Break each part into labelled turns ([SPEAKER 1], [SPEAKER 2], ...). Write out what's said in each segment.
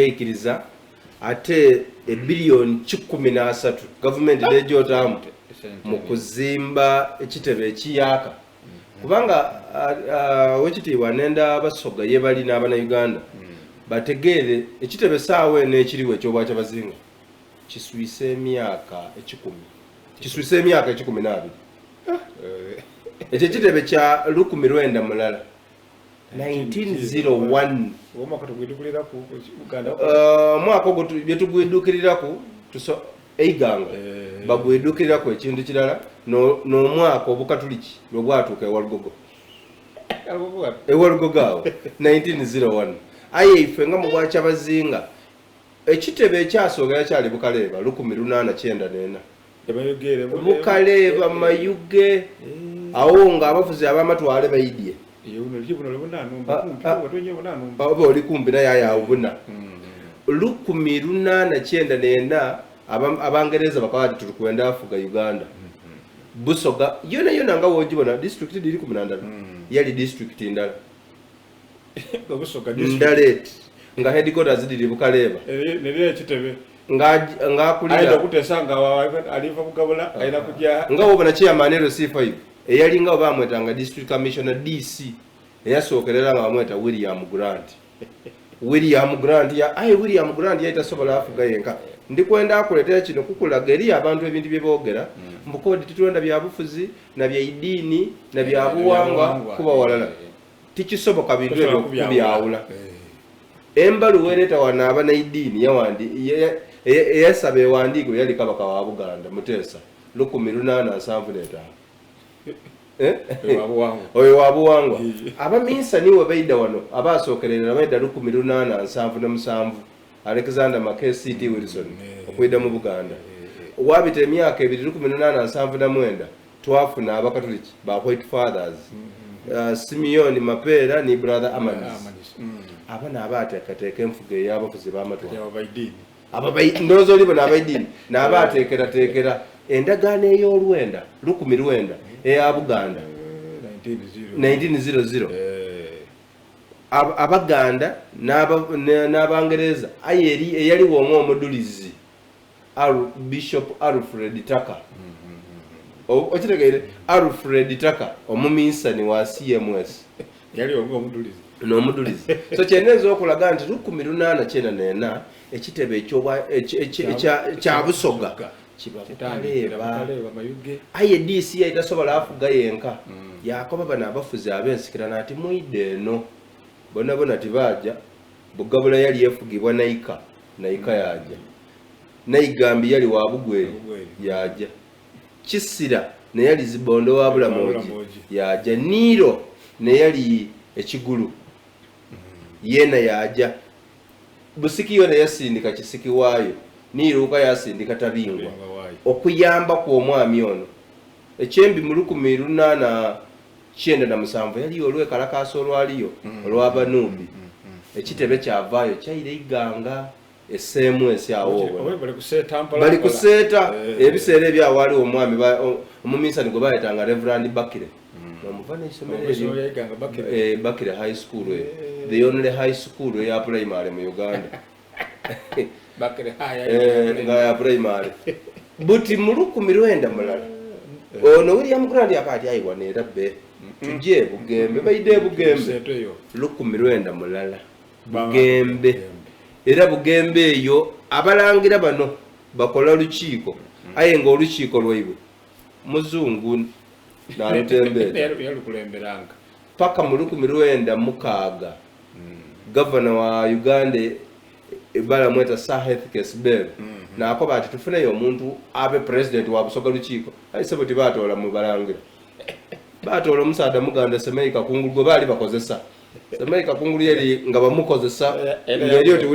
[SPEAKER 1] ekiriza ate ebilioni 13 government lejotamu mu kuzimba ekitebe ekiyaka kubanga wekitiibwa nenda Basoga ye bali n'abana Uganda bategeere ekitebe saawe n'ekiriwo ekyoba kyabazinga kiswise emyaka 10 kiswise emyaka 12 ekyo kitebe kya Lukumi Lwenda mulala 1901 mwaka ogwo byetugwidukiriraku tuso eiganga bagwidukiriraku ekintu kirala n'omwaka obukatuliki lwe bwatuuka ewalugogo awo 1901 aye ife nga mu bwakyabazinga ekitebe ekyasooka yakyali Bukaleeba 1894 Bukaleeba Mayuge awo nga abafuzi abamatwale bayidye oli kumpi naye ayawo buna 1894 Abangereza bakawadi tulikwenda afuga Uganda Busoga yona nga wogibona district diri 18 yali district ndala Ndalet nga headquarters diri Bukaleeba
[SPEAKER 2] neriye kitebe
[SPEAKER 1] nga kulira
[SPEAKER 2] aida kutesanga alifa kugabula aina kujja
[SPEAKER 1] nga wobona chairman C5 eyali nga bamwetanga district commissioner DC eyasookerera nga bamweta William Grant William Grant yaita sobola afuga yenka ndikwenda akuletea kino kukulaga eri abantu ebintu byeboogera mbukodi titwenda byabufuzi na bya idini na bya buwangwa kuba walala tikisoboka bintu ebyo kubyawula embalu wereta wana abana idini yawandi eyasabe wandigo yali kabaka wa Buganda Mutesa 1875 oyo wabuwangwa abamisa niwe baida wano abasookerera baida 1877 Alexander Mackenzie Wilson okwida mu Buganda wabita emyaka 1879 twafuna abakatoliki ba White Fathers Simeon Mapera ni brother Amanis abana abateekateeka enfuga ey'abafuzi b'amatwale ndozo libo n'abaidini n'abateekerateekera endagaano ey'olwenda Lukumi Lwenda eya Buganda 1900 Abaganda n'Abangereza eyaliwo omudulizi Bishop Alfred Tucker okitegeere Alfred Tucker omuminsani wa CMS
[SPEAKER 2] yaliwo omudulizi
[SPEAKER 1] n'omudulizi so kyeneza okulaga nti 1894 ekitebe kya Busoga Bukaleeba aye DC etasobola afuga yenka yakoba bana abafuzi abensikirana ati muide eno bona tibaja Bugabula yali yefugibwa Naika yaja Naigambi yali wa Bugweri yaja Kisira ne yali Zibondo wa Bulamoji yaja Niro ne yali Ekigulu yena yaja Busiki yona yasindika Kisiki waayo Niruka yasindika Tabingwa okuyamba ku omwami ono ekyembi mu 1897 yali olwekalakaso olwaliyo olw'Abanubi ekitebe kyavaayo kyayire iganga SMS awo bali kuseeta ebiseera ebyawaliwo omwami omuminsani gwe bayetanga Reverend Bakire nomuvana isomero Bakire High School the only high school ya primary mu Uganda
[SPEAKER 2] Bakire
[SPEAKER 1] nga ya primary buti mu Lukumi Lwenda mulala ono William Grant yakati ayiwa neera be tujje Bugembe baide Bugembe Lukumi Lwenda mulala Bugembe era Bugembe eyo abalangira bano bakola lukiiko aye nga olukiiko lwaibwe muzungu n'alutembera
[SPEAKER 2] yalukulemberanga
[SPEAKER 1] paka mu 1906 governor wa Uganda ebala mweta Saheth Kesbel nakoba ati tufuneyo omuntu abe president wa Busoga lukiiko ayisebo tibatola mu balangira batola omusaada Muganda Semeika Kungulu gwe bali bakozesa Semeika Kungulu yali nga bamukozesa ngeri oti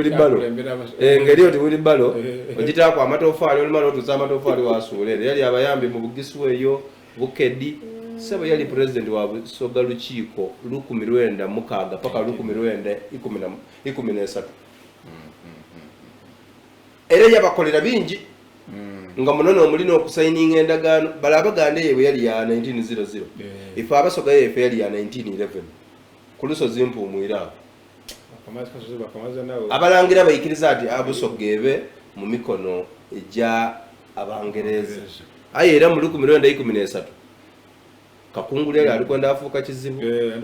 [SPEAKER 1] wili balo ogitaako amatofaali olumala otuza amatofaali wasuulere yali abayambi mu Bugisu eyo Bukedi sebo yali president wa Busoga lukiiko 1906 paka 1913 era yabakolera bingi nga munono omulina okusayininga endagaano bala Abaganda yewe yali ya 1900 ife Abasoga yefe yali ya 1911 ku lusozi Mpuumwira abalangira bayikiriza ati Busoga ebe mu mikono ejja Abangereza aye era mu 1913 Kakungulu alikwenda afuuka kizibu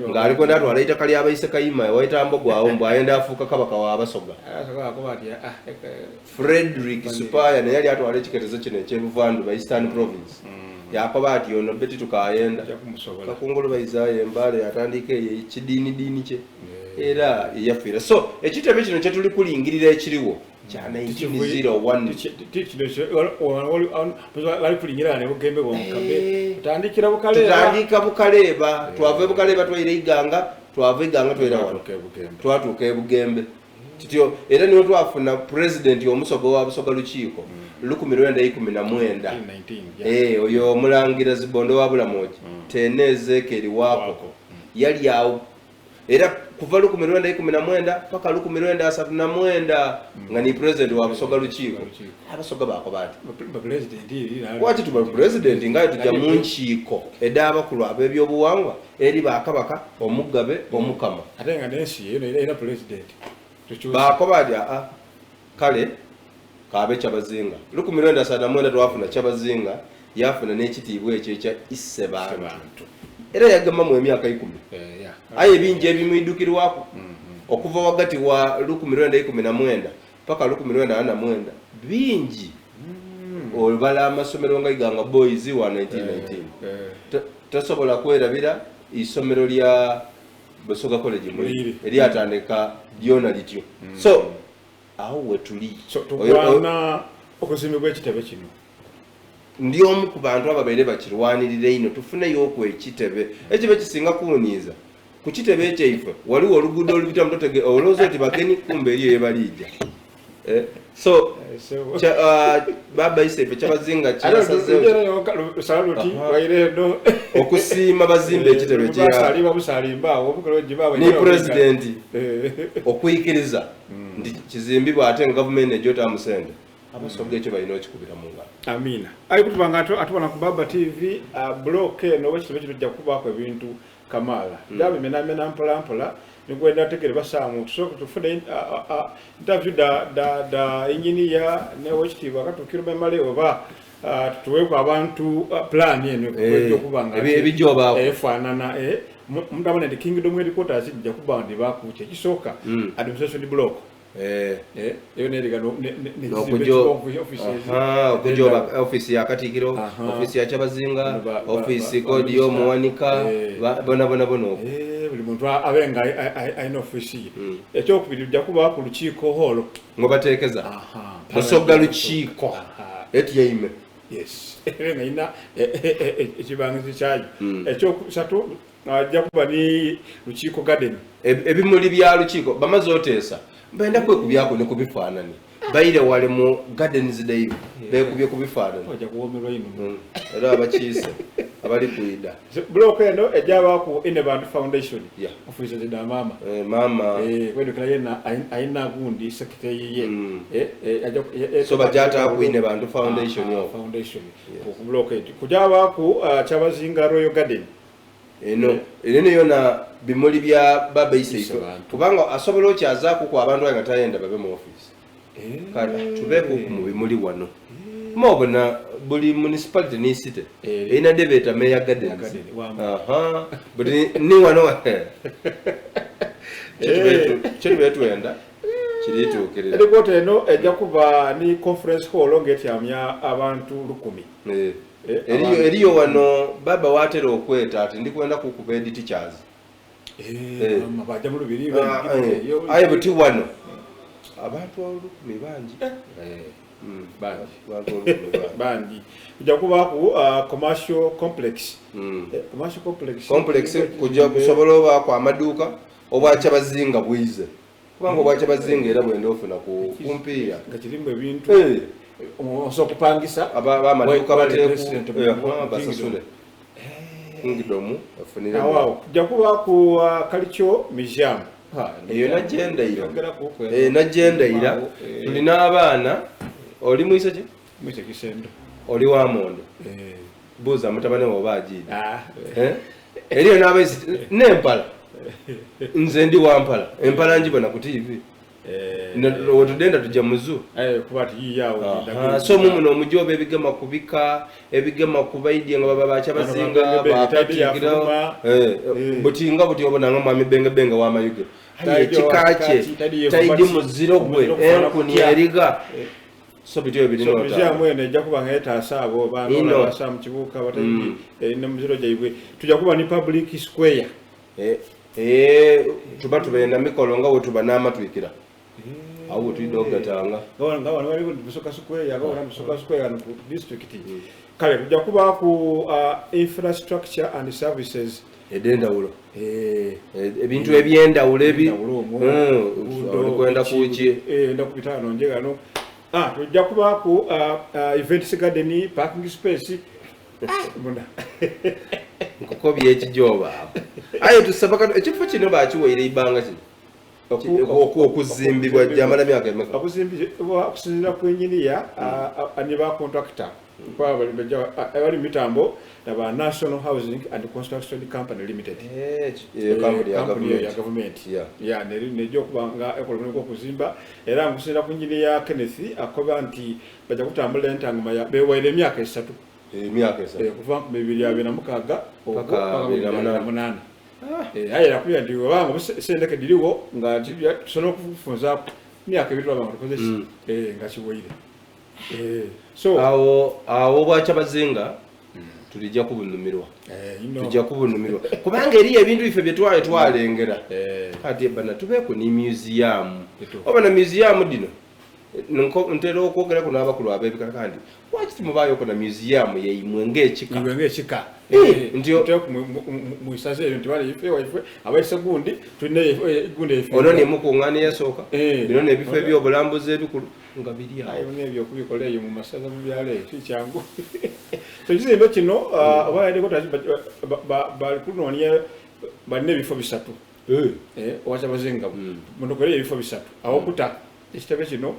[SPEAKER 1] nga alikwenda atwala itaka ly'abayise Kayima waita Mbogwawo mbu ayenda afuuka kabaka wa Abasoga Frederick Supaya naye yali atwala ekiketezo kino eky'Ebuvanjuba Eastern Province yakoba ati ono beti tukayenda Kakungulu bayizayo embale atandika ekidiini kye era yafiira so ekitebe kino kye tuli kulingirira ekiriwo kya 1901
[SPEAKER 2] bali kulingira ne Bugembe bwomukabe tutandika
[SPEAKER 1] Bukaleeba twava Bukaleeba twayira Iganga twava Iganga twayira wano twatuuka Bugembe kityo era niyo twafuna president omusoga wa Busoga lukiiko 1919 oyo omulangira Zibondo wa Bulamoji Teneze Keri wako yali awo era kuva 1919 paka 1939 nga ni president wa Busoga lukiiko Abasoga bako bati wati tuba president ngayo tujja mu nkiiko ed'abakulu ab'ebyobuwangwa eri bakabaka Omugabe Omukama
[SPEAKER 2] ate nga nensi era president
[SPEAKER 1] bako bati kale kabe Kyabazinga 1939 twafuna Kyabazinga yafuna n'ekitiibwa ekyo ekya Issebantu era yagamba mu emyaka 10 aye bingi ebimwidukirwako okuva wakati wa 1919 paka 1949 bingi olubala amasomero nga Iganga Boys wa 1919 tasobola kwerabira isomero lya Busoga College muri eryatandika lyona lityo so aho wetuli
[SPEAKER 2] tukwana okusimibwa ekitebe kino
[SPEAKER 1] ndi omu ku bantu ababeere bakirwanirire ino tufuneyo ekitebe ekitebe kisinga kuwuniiza ku kitebe ekyaife waliwo oluguudo olubita mutotege olowooza oti bageni kumbe eri ebalijja so baba Isefe Kyabazinga okusiima bazimba ekitebe ni president okuyikiriza nti kizimbibwa ate nga gavumenti ejota amusende Abasoga ekyo balina okikubira mu ngalo
[SPEAKER 2] amina ayi kutubanga atubona ku Baba TV block eno wekitebe kino jja kubaako ebintu Kamala ndabe mena mpola nikwenda tekere basamu tusoka tufune interview da engineer ne wekitiibwa katukiruma male oba tuweeko abantu plan eno okubanga
[SPEAKER 1] ebijoba
[SPEAKER 2] efanana mundabona the kingdom headquarters jja kuba ndi bakuche kisooka administration block
[SPEAKER 1] office ya Katikiro office ya Kyabazinga office kodi yo Muwanika bona buli
[SPEAKER 2] muntu abenga aina office ekyo kubiri jja kuba ku lukiiko holo
[SPEAKER 1] ngobateekeza Busoga lukiiko etiyime
[SPEAKER 2] yes nga ina ekibangizi kyayo ekyo kusatu ajja kuba ni lukiiko garden
[SPEAKER 1] ebimuli bya lukiiko bamaze oteesa benda kwekubyako ne kubifaanani bayire wale mu gardens day bekubye kubifaanani
[SPEAKER 2] oja kuwomerwa ino
[SPEAKER 1] era abakiise abali kuida
[SPEAKER 2] block eno ejaba ku Ineband Foundation office zida mama
[SPEAKER 1] mama
[SPEAKER 2] kwedu kala yena aina gundi secretary ye
[SPEAKER 1] so bajata ku Ineband Foundation yo
[SPEAKER 2] foundation ku block eti kujaba ku Kyabazinga Royal Garden
[SPEAKER 1] eno yona bimuli bya Baba Isefe kubanga asobola okyazaako ku abantu nga tayenda babe mu office kale tubeeko mu bimuli wano mobona buli municipality ni city ina debeta mayor gardens but ni wano chetu enda kirituukirira
[SPEAKER 2] rikote eno ejja kuba ni conference hall ngetyamya abantu 10
[SPEAKER 1] eriyo wano Baba watera okweta ati ndikwenda kukuba edi teachers
[SPEAKER 2] mabaja mulubiri
[SPEAKER 1] aye buti wano abantu 10
[SPEAKER 2] bangi kujja kuba ku commercial complex
[SPEAKER 1] kujja kusobola oba kwa amaduuka obwa Kyabazinga bwize kubanga obwa Kyabazinga era bwenda ofuna ku kumpiira
[SPEAKER 2] nga kirimba ebintu oso kupangisa
[SPEAKER 1] amaduuka bateeku basasule Kingdom afunira
[SPEAKER 2] wow jakuba ku Kalicho museum
[SPEAKER 1] eyo najenda ira tulina abaana oli muise
[SPEAKER 2] kisendo
[SPEAKER 1] oli wa Mondo buza mutabane wo baji eriyo n'abaisi nempala nze ndi wampala empala njibona ku TV wetudenda tujja muzu
[SPEAKER 2] kuba tiyiyawo
[SPEAKER 1] so mumuno omujoba ebigema kubika ebigema kubaidye nga baba bakyabazinga bakatigira butinga buti obonanga mwami benga wamayuge ekikache taidi muziro gwe enkuni eriga so bityo ebirino
[SPEAKER 2] so mwene ejja kuba ngetaasa abo banga basa mu kibuuka batayidi ne muziro jaibwe tujja kuba ni public square
[SPEAKER 1] tuba tubenda mikolo nga wetuba n'amatwikira awo tuidogatanga
[SPEAKER 2] nga wali busoka square yagawona busoka square no district kale tujja kuba ku infrastructure and services
[SPEAKER 1] edendawulo ebintu ebyendawulo kwenda kuki
[SPEAKER 2] enda kupitano njegano tujja kuba ku events garden parking space munda
[SPEAKER 1] nkoko byekijoba ayo tusabaka ekifo kino bakiweire ibanga kino okuzimbibwa jamala myaka emeka
[SPEAKER 2] okuzimbibwa okusinzira ku engineer ani ba contractor kwa bali mitambo aba National Housing and Construction Company Limited
[SPEAKER 1] company
[SPEAKER 2] ya government ya nejo kubanga ekolomeko okuzimba era ngusinzira ku engineer Kenneth akoba nti bajja kutambula entanguma ya bewaire myaka 3 kuva mu 2026
[SPEAKER 1] paka 2008
[SPEAKER 2] ayera kuya ndi wangu sendeke diliwo nga tusono kufunza myaka ebitwa bantu kozesi nga kiboire so
[SPEAKER 1] awo bwakyabazinga tulijja kubunumirwa kubanga eri ebintu ife byetwale twalengera kati bana tubeeko ni museum oba na museum dino ntera okwogera kuno abakulu abebikala kandi waki mubayo kona museum yeimwe ng'ekika
[SPEAKER 2] ndio muisaze ebintu bali ife waife abaise gundi tune gundi ife
[SPEAKER 1] ono ne mukungane yasooka bino ne bifo ebyobulambuzi ebikulu nga biri awo
[SPEAKER 2] ayo nebyo kubikola eyo mu masaza mu byale kicyangu so kizimbe kino abaade kotazi bali kunonya bane bifo bisatu wacha bazenga munokole ebifo bisatu awo kuta ekitebe kino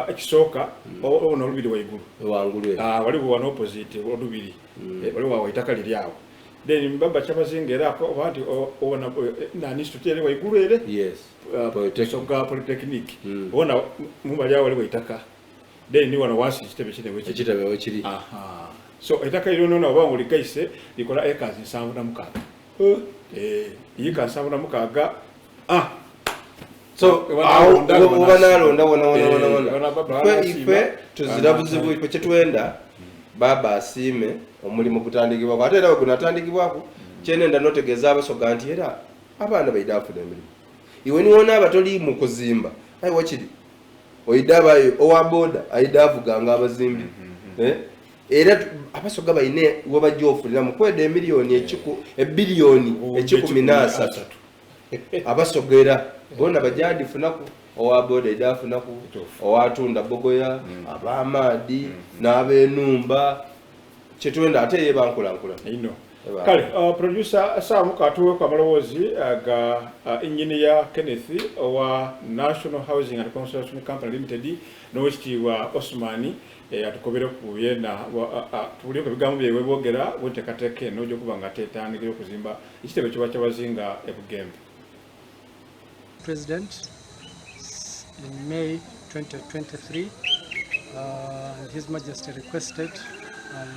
[SPEAKER 2] ekisooka ono olubiri waigulu
[SPEAKER 1] wangulu
[SPEAKER 2] waliwo wano opposite olubiri waliwo waitaka liri awo then mbaba kyabazinga era abantu obona nani tutele waigulu ere polytechnic obona mubali awo waliwo itaka then ni wano wasi kitebe
[SPEAKER 1] kiri
[SPEAKER 2] so itaka ilo nona obangu likaise likola acres 76 yika 76
[SPEAKER 1] so ubanalonda wona ife tuzirabuzibu ife kyetwenda baba asime omulimu gutandikibwako ate era we gunatandikibwako kyenenda notegeeza abasoga nti era abaana baida afuna emirimu iwe niwona abatoli mu kuzimba ayi wakiri oida abayo owa boda aida avuganga abazimbi era abasoga baine webajja ofunira mu kweda ebiliyoni 13 abasogera bona bajadi funaku owaboda idafunaku owatunda bogoya abamadi n'abenumba kyetwenda ate yebankulankula
[SPEAKER 2] ino kale producer Sam katuwe kwa malowozi ga engineer Kenneth owa National Housing and Construction Company Limited n'owekitiibwa Osmani atukobere kuye na tuliyo bigambo byewe bogera wentekateke nojo kubanga tetandikira okuzimba ekitebe kiba kyabazinga ebugembe.
[SPEAKER 3] President in May 2023, His Majesty requested and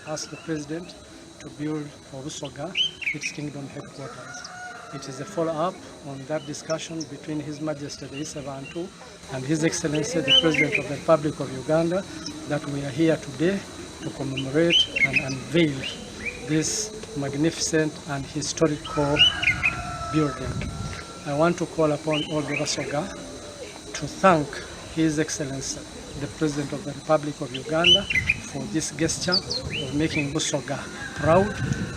[SPEAKER 3] asked the President to build for Busoga its kingdom headquarters. It is a follow-up on that discussion between His Majesty the Isebantu and His Excellency the President of the Republic of Uganda that we are here today to commemorate and unveil this magnificent and historical building. I want to call upon all the Busoga to thank His Excellency, the President of the Republic of Uganda, for this gesture of making Busoga proud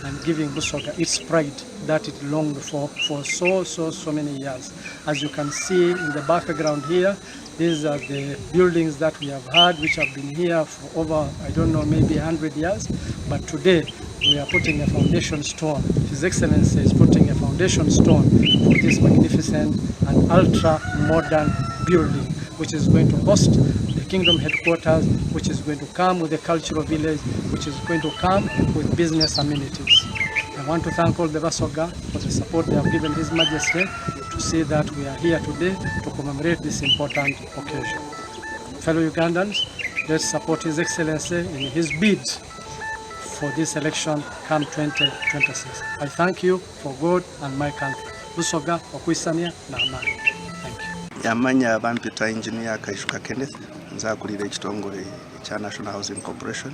[SPEAKER 3] and giving Busoga its pride that it longed for so many years. As you can see in the background here, these are the buildings that we have had, which have been here for over, I don't know, maybe 100 years. But today, we are putting a foundation stone. His Excellency is putting a foundation stone for this magnificent and ultra-modern building, which is going to host the kingdom headquarters, which is going to come with a cultural village, which is going to come with business amenities. I want to thank all the Basoga for the support they have given His Majesty to see that we are here today to commemorate this important occasion. Fellow Ugandans, let's support His Excellency in his bid for this election come 2026. I thank you for God and my country. Busoga okwisania na amani. Thank you.
[SPEAKER 4] Yamanya bampita engineer Kaishuka Kenneth nzakulira ekitongole kya National Housing Corporation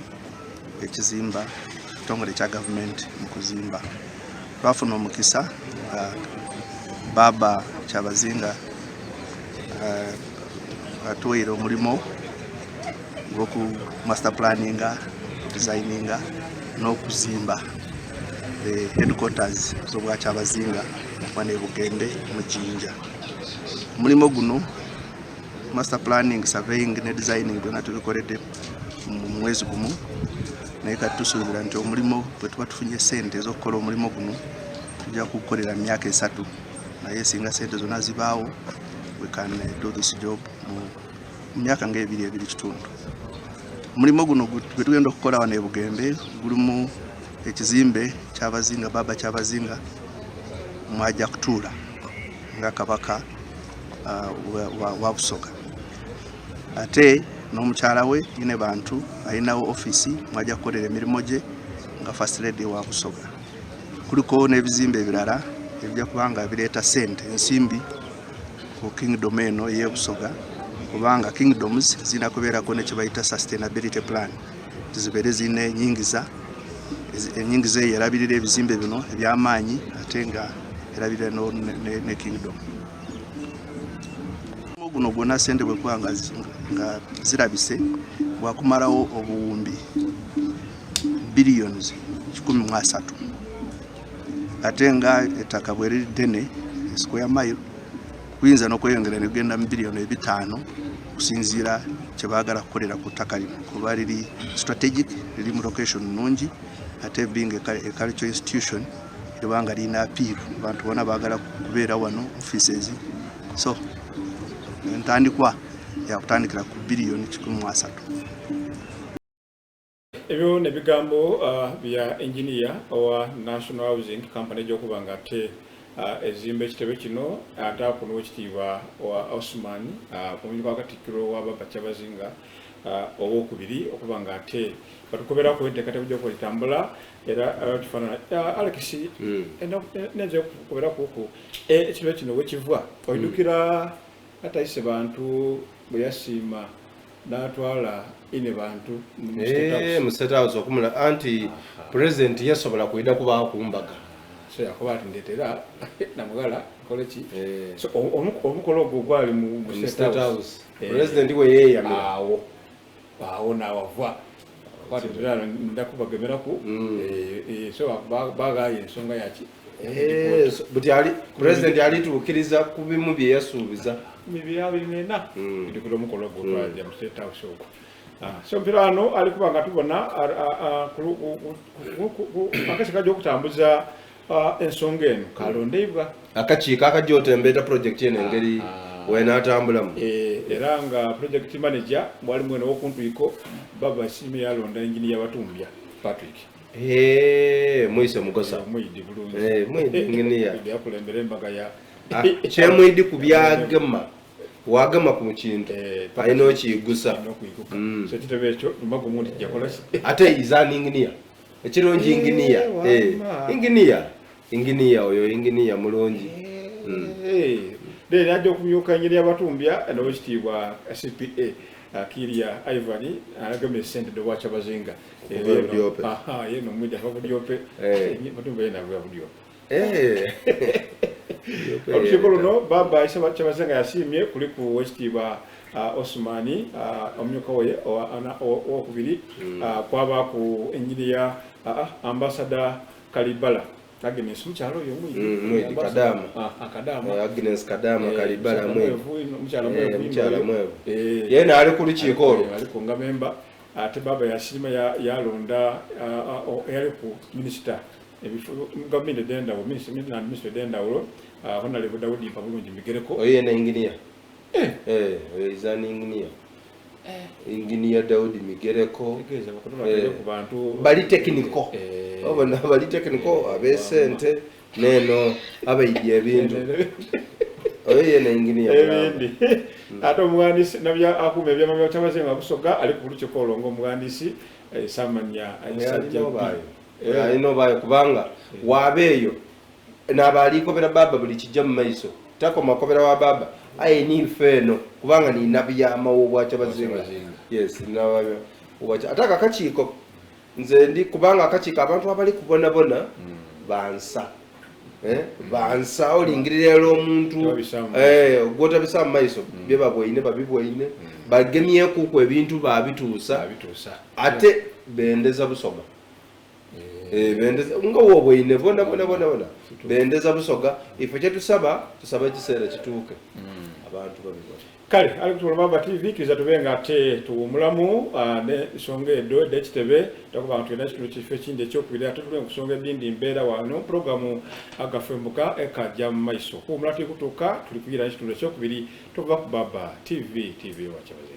[SPEAKER 4] ekizimba ekitongole kya government mu kuzimba. Twafuna omukisa Baba Kyabazinga atuweire omulimo gwoku master planninga, designinga n'okuzimba the headquarters z'obwa Kyabazinga wane Bugende mu Jinja. Mulimo guno master planning, surveying ne designing byonna tubikoledde mu mwezi gumu, naye kati tusuubira nti omulimo bwe tuba tufunye ssente ez'okukola omulimo guno tujja kukolera myaka 3, naye singa ssente zonna zibaawo we can do this job mu myaka nga 2.5. Omulimo guno gwe tugenda okukola wano e Bugembe gulimu ekizimbe Kyabazinga, Baba Kyabazinga mwajja kutuula nga kabaka wa Busoga. Ate n'omukyala we yine bantu ayinawo office mwajja kukolera emirimu gye nga first lady wa Busoga. Kuliko n'ebizimbe ebirala ebijja kubanga bireeta ssente ensimbi ku kingdom eno ye Busoga, kubanga kingdoms zina kubeerako ne kye bayita sustainability plan, zibeere zina enyingiza erabirira ebizimbe bino eby'amaanyi ate nga erabirira ne kingdom. Guno gwonna ssente bwe kuba nga zirabise bwakumalawo obuwumbi billions 13, ate nga ettaka bwe liri ddene square mile kuyinza n'okweyongera ne kugenda mu billion 5 kusinziira kye baagala kukolera ku ttaka lino, kuba liri strategic, liri mu location nnungi, ate being a cultural institution libanga lina appeal abantu bona baagala kubeera wano offices. So entandikwa yakutandikira ku billion 13.
[SPEAKER 2] Ebyo ne bigambo bya engineer owa National Housing Company gy'okubanga ate ezimba ekitebe kino ataakuno wekitiibwa wa Osman omulimu gwa Katikkiro wa Baba Kyabazinga owokubiri okubanga ate batukoberako enteekateeka gy'okulitambula era kifaanana Alex nenze kukoberako ku ekitebe kino wekiva oidukira atayise bantu bwe yasiima n'atwala ine bantu
[SPEAKER 1] mu State House okumula anti president yasobola kuyida kubaako kumbaga
[SPEAKER 2] so yakoba ati ndetera namugala koleki so omukolo ogwo gwali mu
[SPEAKER 1] State House president we yeyamira
[SPEAKER 2] awo nawava kwati ndala ndakubagemeraku so bagaye ensonga yaki
[SPEAKER 1] but ali president ali tukiriza kubimu bye yasuubiza
[SPEAKER 2] mibyali nena ndikulo mukolo ogwo gwali mu State House ogwo. So mpirano alikubanga tubona akasi kajja okutambuza ensonga eno kalondeibwa
[SPEAKER 1] akakiiko akajja project eno engeri wenatambulamu
[SPEAKER 2] era nga project manager mwali mwene wokuntwiko Baba Simi yalonda engineer Batumbya Patrick
[SPEAKER 1] Moise Mugosa
[SPEAKER 2] mwidi bulungi
[SPEAKER 1] mwidi engineer
[SPEAKER 2] yakulembera embaga ya
[SPEAKER 1] kyemwidi ku byagema wagama ku kintu ayina okiyigusa
[SPEAKER 2] so kitebe ekyo mbago mundi jakola
[SPEAKER 1] ate izani engineer ekirungi engineer oyo engineer mulungi
[SPEAKER 2] then ajja okumyuka engineer Batumbya n'okitiibwa CPA Kiria Ivan anagame sente do wacha Bazinga yeno mwidi afa budiope Batumbya yena bwa budiope Olukiko no Baba Kyabazinga yasimye kuli ku wekitiibwa Osmani omumyuka we owokubiri kwaba ku engineer ambassador Kalibala Agnes mukyalo oyo
[SPEAKER 1] mwidi Kadama Agnes Kadama Kalibala
[SPEAKER 2] mukyalo
[SPEAKER 1] mwevu yena ali ku lukiiko olwo
[SPEAKER 2] ali ku nga member ate Baba yasima yalonda yali ku minister government edendawulo minister edendawulo Honorable Daudi Mpabulungi Migereko
[SPEAKER 1] oyo yena engineer oyo izani engineer engineer Daudi Migereko
[SPEAKER 2] Tegeza bakutuma ku bantu
[SPEAKER 1] bali technical obona bali technical abesente neno abaidi ebintu oye na engineer
[SPEAKER 2] ebindi ate omugandisi nabya akume ebyamabya Kyabazinga Busoga ali ku lukiiko olongo omugandisi Samanya
[SPEAKER 1] ayino bayo kubanga wabeeyo n'abalikobera baba buli kijja mu maiso tako makobera wa baba aye ni feno kubanga ni nabyama obwa Kyabazinga yes nabayo obwa ataka akakiiko nze ndi kubanga akakiiko abantu abali kubona bansa bansa olingirira omuntu ogota bisa mu maiso bye babwoine babibwoine bagemyeku ku ebintu babituusa ate bendeza Busoga bendeza nga wobwoine bona bendeza Busoga ife kyetusaba ekiseera kituuke abantu babibona
[SPEAKER 2] kale ali kutula Baba TV kiza tubenga ate tuwumulamu ne songa edo de kitebe takuba abantu ena kitu kife kindi ekyokubiri ate tuli kusonga edindi mbeera wano programu agafembuka ekajja mu maiso kuwumula tikutuuka tuli kugira ekitundu ekyokubiri tuva ku Baba TV wa Kyabazinga.